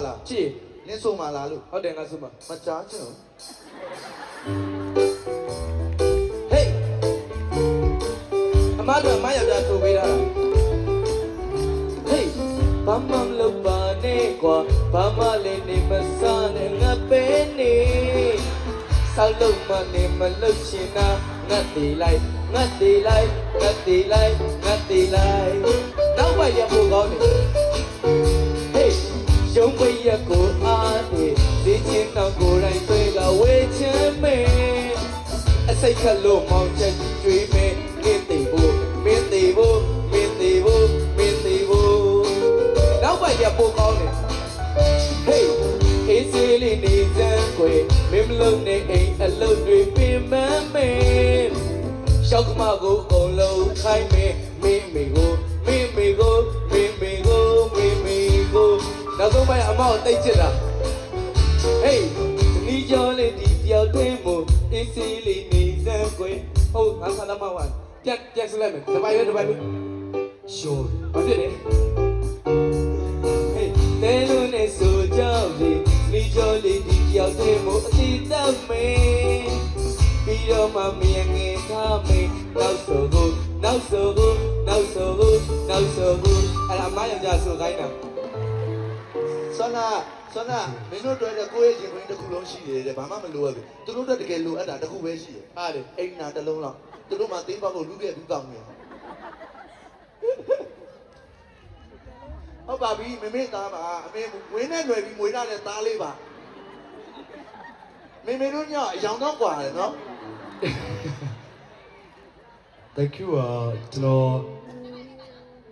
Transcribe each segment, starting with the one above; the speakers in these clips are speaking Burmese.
啦，姐，你送嘛啦路，好点个是吗？我家去。嘿，阿妈都妈要在做为了。嘿，爸妈老爸呢过，爸妈来你们啥呢？我陪你，少老妈你们老亲啊，我地来，我地来，我地来，我地来，老爸也不搞你。嘿。用为一个阿弟，你见到个人对个为前面，一世刻路望着追美，面地步，面地步，面地步，面地步，老板也不高呢。嘿，一世里你珍贵，明路你一路对比满美，小个马go红路开美，美美go，美美go，美美go，美美go。နောက်ဆုံးပိုင်းအမောက်တိတ်ချစ်တာဟေးဒီကြောလေးဒီပြောက်တဲ့မို့အစ်စီလေးနေစမ်းကွယ်ဟုတ်ငါဆန္ဒမဝါပြန်စလိုက်မယ်တစ်ပိုင်းပဲရှောဘာဖြစ်လဲဟေးတဲလို့နဲ့ဆိုကြောက်လေးဒီကြောလေးဒီပြောက်တဲ့မို့အတိတ်တမေပြီးတော့မှမယငယ်ထားမေနောက်ဆိုကိုနောက်ဆိုကိုနောက်ဆိုကိုနောက်ဆိုကိုအဲ့ဒါအမယောက်ျားဆိုခိုင်းတာဆွမ်းနာမင်းတို့တွေ့တဲ့ကိုယ့်ရဲ့ရင်ခွင်တစ်ခုလုံးရှိတယ်တဲ့ဘာမှမလိုရဘူးသူတို့တက်တကယ်လိုအပ်တာတစ်ခုပဲရှိတယ်ဟာလေအိမ်နာတစ်လုံးလောက်သူတို့မှသိမ်းပေါက်ကိုလူပြက်ပြီးကောင်းနေဟုတ်ပါပြီမမေသားပါအမေဝင်းနဲ့ຫນွယ်ပြီးမွေးလာတဲ့သားလေးပါမေတို့ညအယောင်တော့กว่าတယ်နော် Thank you ကျွန်တော်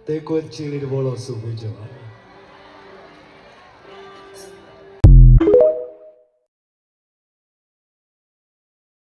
တဲကွက်ချင်းလေးတစ်ဘောလို့ဆိုပေးကြပါ